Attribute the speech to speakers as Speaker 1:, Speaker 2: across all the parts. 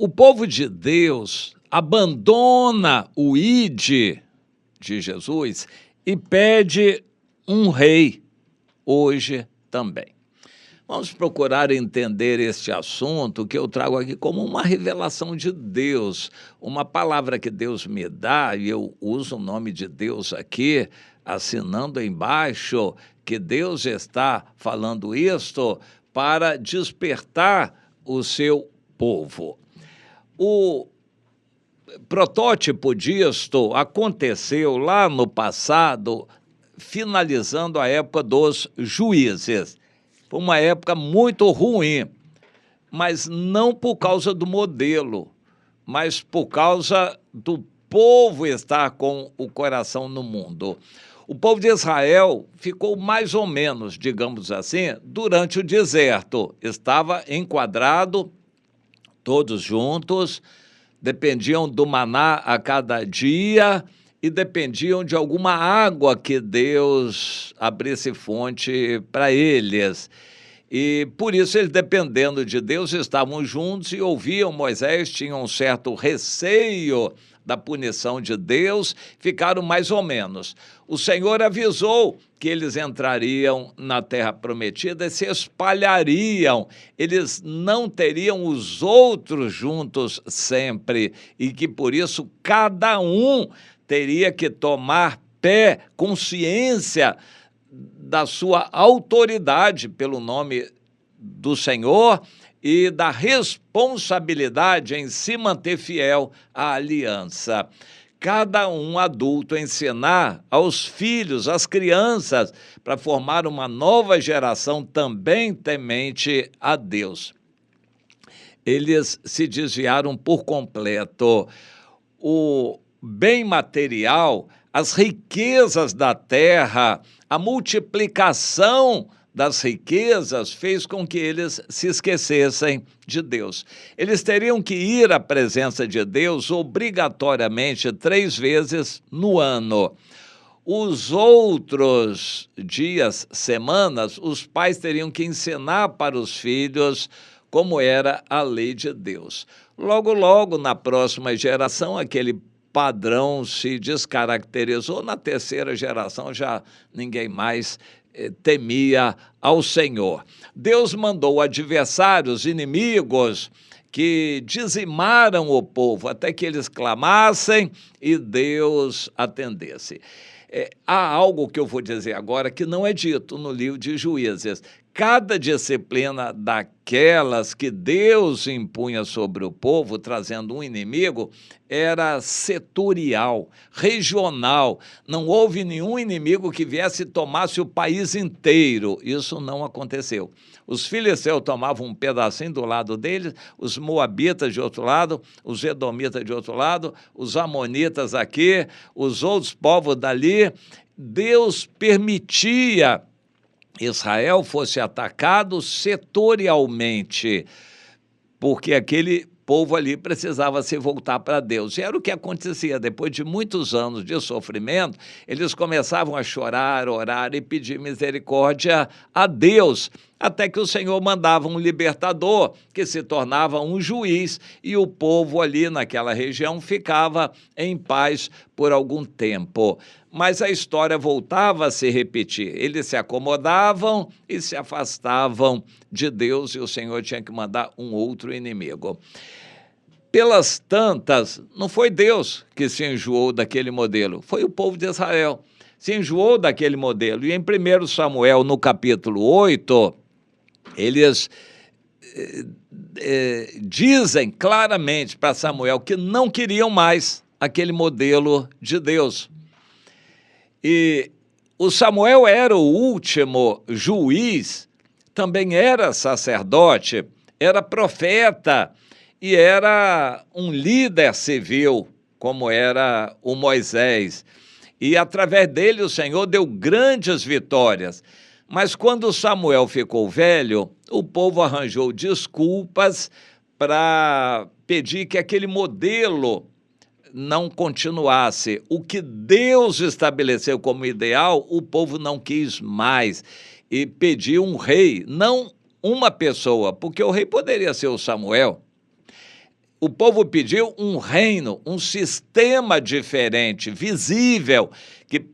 Speaker 1: O povo de Deus abandona o ide de Jesus e pede um rei hoje também. Vamos procurar entender este assunto que eu trago aqui como uma revelação de Deus, uma palavra que Deus me dá, e eu uso o nome de Deus aqui, assinando embaixo que Deus está falando isto para despertar o seu povo. O protótipo disto aconteceu lá no passado, finalizando a época dos juízes. Foi uma época muito ruim, mas não por causa do modelo, mas por causa do povo estar com o coração no mundo. O povo de Israel ficou mais ou menos, digamos assim, durante o deserto. Estava enquadrado, todos juntos, dependiam do maná a cada dia e dependiam de alguma água que Deus abrisse fonte para eles. E por isso eles, dependendo de Deus, estavam juntos e ouviam Moisés, tinham um certo receio da punição de Deus, ficaram mais ou menos. O Senhor avisou que eles entrariam na terra prometida e se espalhariam, eles não teriam os outros juntos sempre, e que por isso cada um teria que tomar consciência da sua autoridade pelo nome do Senhor e da responsabilidade em se manter fiel à aliança. Cada um adulto ensinar aos filhos, às crianças, para formar uma nova geração também temente a Deus. Eles se desviaram por completo. O bem material, as riquezas da terra, a multiplicação das riquezas fez com que eles se esquecessem de Deus. Eles teriam que ir à presença de Deus obrigatoriamente 3 vezes no ano. Os outros dias, semanas, os pais teriam que ensinar para os filhos como era a lei de Deus. Logo, logo, na próxima geração, aquele padrão se descaracterizou. Na terceira geração já ninguém mais temia ao Senhor. Deus mandou adversários, inimigos, que dizimaram o povo até que eles clamassem e Deus atendesse. Há algo que eu vou dizer agora que não é dito no livro de Juízes. Cada disciplina daquelas que Deus impunha sobre o povo, trazendo um inimigo, era setorial, regional. Não houve nenhum inimigo que viesse e tomasse o país inteiro. Isso não aconteceu. Os filisteus tomavam um pedacinho do lado deles, os moabitas de outro lado, os edomitas de outro lado, os amonitas aqui, os outros povos dali. Deus permitia Israel fosse atacado setorialmente, porque aquele povo ali precisava se voltar para Deus. E era o que acontecia. Depois de muitos anos de sofrimento, eles começavam a chorar, orar e pedir misericórdia a Deus, até que o Senhor mandava um libertador, que se tornava um juiz, e o povo ali naquela região ficava em paz por algum tempo. Mas a história voltava a se repetir. Eles se acomodavam e se afastavam de Deus, e o Senhor tinha que mandar um outro inimigo. Pelas tantas, não foi Deus que se enjoou daquele modelo, foi o povo de Israel. Se enjoou daquele modelo. E em 1 Samuel, no capítulo 8, eles dizem claramente para Samuel que não queriam mais aquele modelo de Deus. E o Samuel era o último juiz, também era sacerdote, era profeta e era um líder civil, como era o Moisés. E através dele o Senhor deu grandes vitórias. Mas quando Samuel ficou velho, o povo arranjou desculpas para pedir que aquele modelo não continuasse. O que Deus estabeleceu como ideal, o povo não quis mais e pediu um rei, não uma pessoa, porque o rei poderia ser o Samuel. o povo pediu um reino, um sistema diferente, visível, que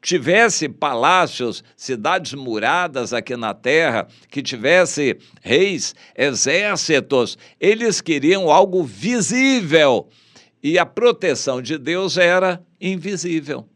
Speaker 1: tivesse palácios, cidades muradas aqui na terra, que tivesse reis, exércitos. Eles queriam algo visível e a proteção de Deus era invisível.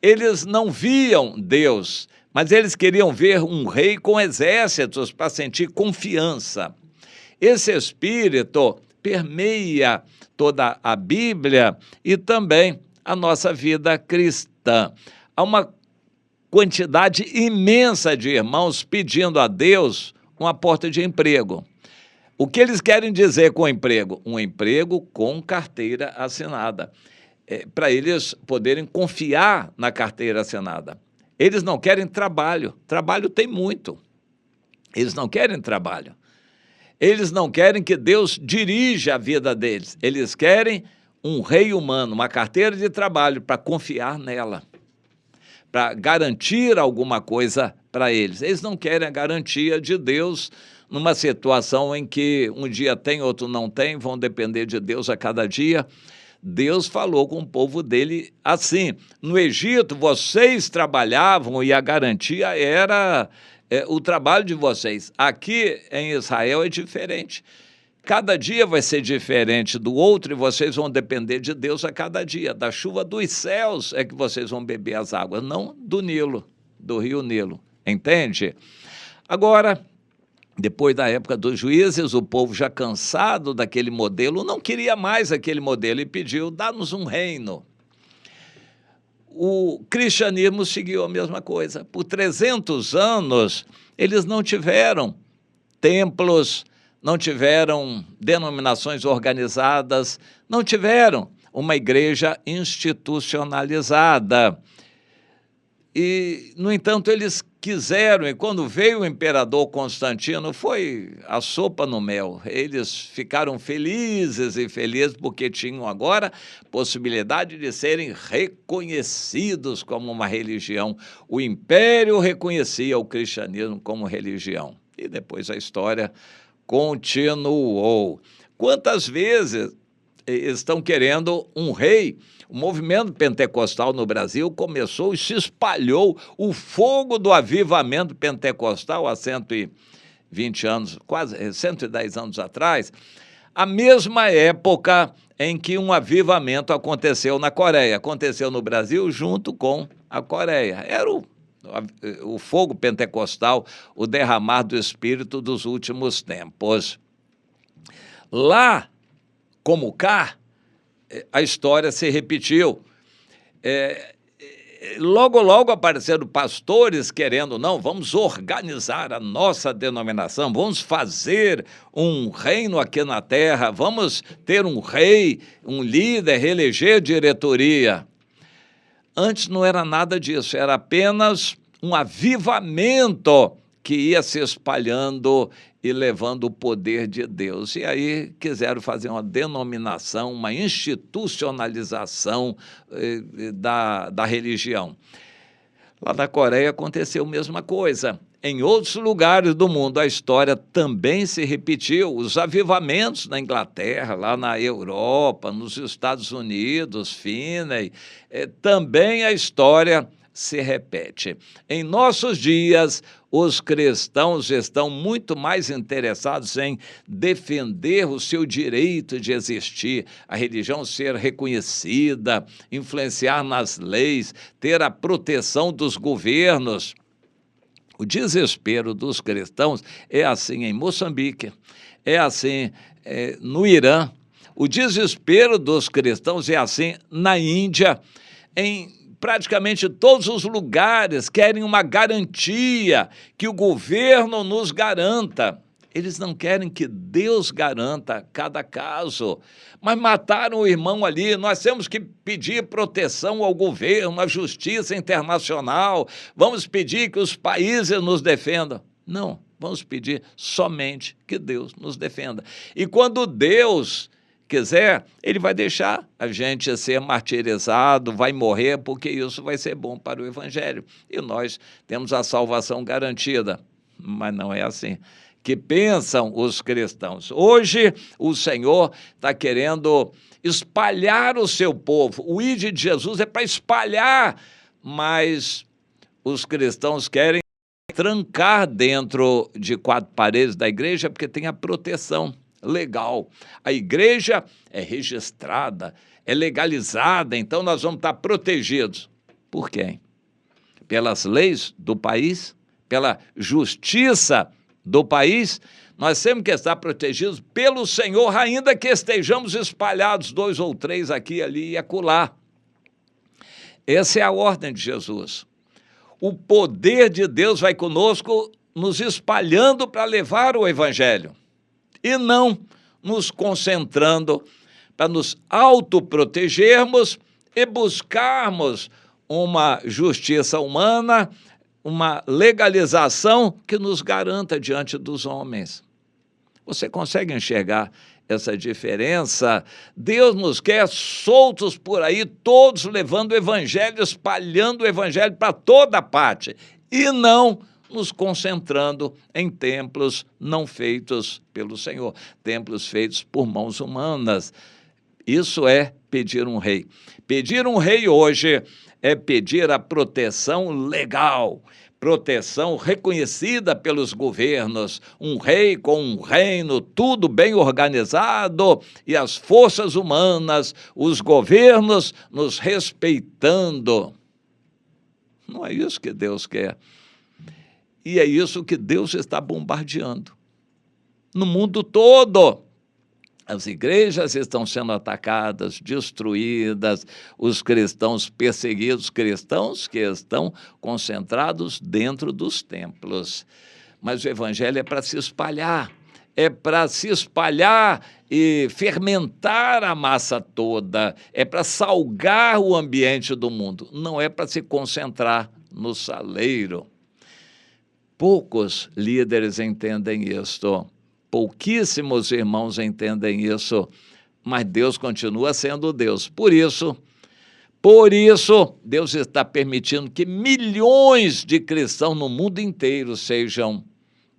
Speaker 1: Eles não viam Deus, mas eles queriam ver um rei com exércitos para sentir confiança. Esse espírito permeia toda a Bíblia e também a nossa vida cristã. Há uma quantidade imensa de irmãos pedindo a Deus uma porta de emprego. O que eles querem dizer com emprego? Um emprego com carteira assinada, para eles poderem confiar na carteira assinada. Eles não querem trabalho, trabalho tem muito. Eles não querem trabalho. Eles não querem que Deus dirija a vida deles. Eles querem um rei humano, uma carteira de trabalho para confiar nela, para garantir alguma coisa para eles. Eles não querem a garantia de Deus numa situação em que um dia tem, outro não tem, vão depender de Deus a cada dia. Deus falou com o povo dele assim: no Egito vocês trabalhavam e a garantia era o trabalho de vocês. Aqui em Israel é diferente. Cada dia vai ser diferente do outro e vocês vão depender de Deus a cada dia. Da chuva dos céus é que vocês vão beber as águas, não do Nilo, do rio Nilo. Entende? Agora, depois da época dos juízes, o povo já cansado daquele modelo, não queria mais aquele modelo e pediu: dá-nos um reino. O cristianismo seguiu a mesma coisa. Por 300 anos, eles não tiveram templos, não tiveram denominações organizadas, não tiveram uma igreja institucionalizada. E, no entanto, eles quiseram, e quando veio o imperador Constantino, foi a sopa no mel. Eles ficaram felizes e felizes porque tinham agora possibilidade de serem reconhecidos como uma religião. O império reconhecia o cristianismo como religião. E depois a história continuou. Quantas vezes estão querendo um rei? O movimento pentecostal no Brasil começou e se espalhou. O fogo do avivamento pentecostal há 120 anos, quase 110 anos atrás, a mesma época em que um avivamento aconteceu na Coreia. Aconteceu no Brasil junto com a Coreia. Era o fogo pentecostal, o derramar do Espírito dos últimos tempos. Lá, como cá, a história se repetiu. Logo apareceram pastores querendo: não, vamos organizar a nossa denominação, vamos fazer um reino aqui na terra, vamos ter um rei, um líder, reeleger diretoria. Antes não era nada disso, era apenas um avivamento que ia se espalhando e levando o poder de Deus. E aí quiseram fazer uma denominação, uma institucionalização da religião. Lá na Coreia aconteceu a mesma coisa. Em outros lugares do mundo a história também se repetiu. Os avivamentos na Inglaterra, lá na Europa, nos Estados Unidos, Finney, também a história se repete. Em nossos dias, os cristãos estão muito mais interessados em defender o seu direito de existir, a religião ser reconhecida, influenciar nas leis, ter a proteção dos governos. O desespero dos cristãos é assim em Moçambique, é assim no Irã. O desespero dos cristãos é assim na Índia, em praticamente todos os lugares querem uma garantia, que o governo nos garanta. Eles não querem que Deus garanta cada caso. Mas mataram o irmão ali, nós temos que pedir proteção ao governo, à justiça internacional, vamos pedir que os países nos defendam. Não, vamos pedir somente que Deus nos defenda. E quando Deus quiser, ele vai deixar a gente ser martirizado, vai morrer, porque isso vai ser bom para o Evangelho. E nós temos a salvação garantida. Mas não é assim. que pensam os cristãos. Hoje, o Senhor está querendo espalhar o seu povo. O ID de Jesus é para espalhar, mas os cristãos querem trancar dentro de quatro paredes da igreja porque tem a proteção legal. A igreja é registrada, é legalizada, então nós vamos estar protegidos. Por quem? Pelas leis do país? Pela justiça do país? Nós temos que estar protegidos pelo Senhor, ainda que estejamos espalhados 2 ou 3 aqui, ali e acolá. Essa é a ordem de Jesus. O poder de Deus vai conosco, nos espalhando para levar o evangelho e não nos concentrando para nos autoprotegermos e buscarmos uma justiça humana, uma legalização que nos garanta diante dos homens. Você consegue enxergar essa diferença? Deus nos quer soltos por aí, todos levando o evangelho, espalhando o evangelho para toda parte, e não nos concentrando em templos não feitos pelo Senhor, templos feitos por mãos humanas. Isso é pedir um rei. Pedir um rei hoje é pedir a proteção legal, proteção reconhecida pelos governos, um rei com um reino, tudo bem organizado, e as forças humanas, os governos nos respeitando. Não é isso que Deus quer. E é isso que Deus está bombardeando. No mundo todo, as igrejas estão sendo atacadas, destruídas, os cristãos perseguidos, cristãos que estão concentrados dentro dos templos. Mas o evangelho é para se espalhar e fermentar a massa toda, é para salgar o ambiente do mundo, não é para se concentrar no saleiro. Poucos líderes entendem isto. Pouquíssimos irmãos entendem isso, mas Deus continua sendo Deus. Por isso, Deus está permitindo que milhões de cristãos no mundo inteiro sejam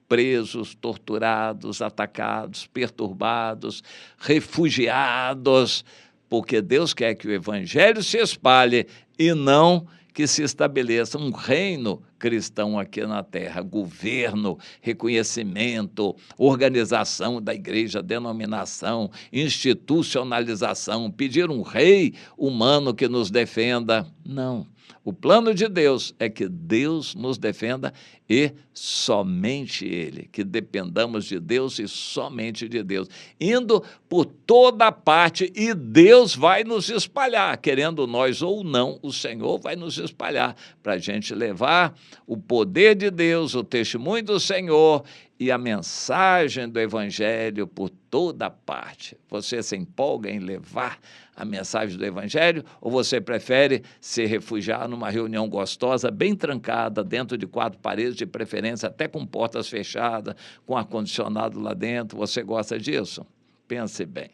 Speaker 1: presos, torturados, atacados, perturbados, refugiados, porque Deus quer que o evangelho se espalhe e não que se estabeleça um reino cristão aqui na terra, governo, reconhecimento, organização da igreja, denominação, institucionalização, pedir um rei humano que nos defenda. Não. O plano de Deus é que Deus nos defenda e somente Ele, que dependamos de Deus e somente de Deus, indo por toda parte, e Deus vai nos espalhar, querendo nós ou não, o Senhor vai nos espalhar para a gente levar o poder de Deus, o testemunho do Senhor e a mensagem do Evangelho por toda parte. Você se empolga em levar a mensagem do Evangelho ou você prefere se refugiar numa reunião gostosa, bem trancada, dentro de 4 paredes, de preferência até com portas fechadas, com ar-condicionado lá dentro? Você gosta disso? Pense bem.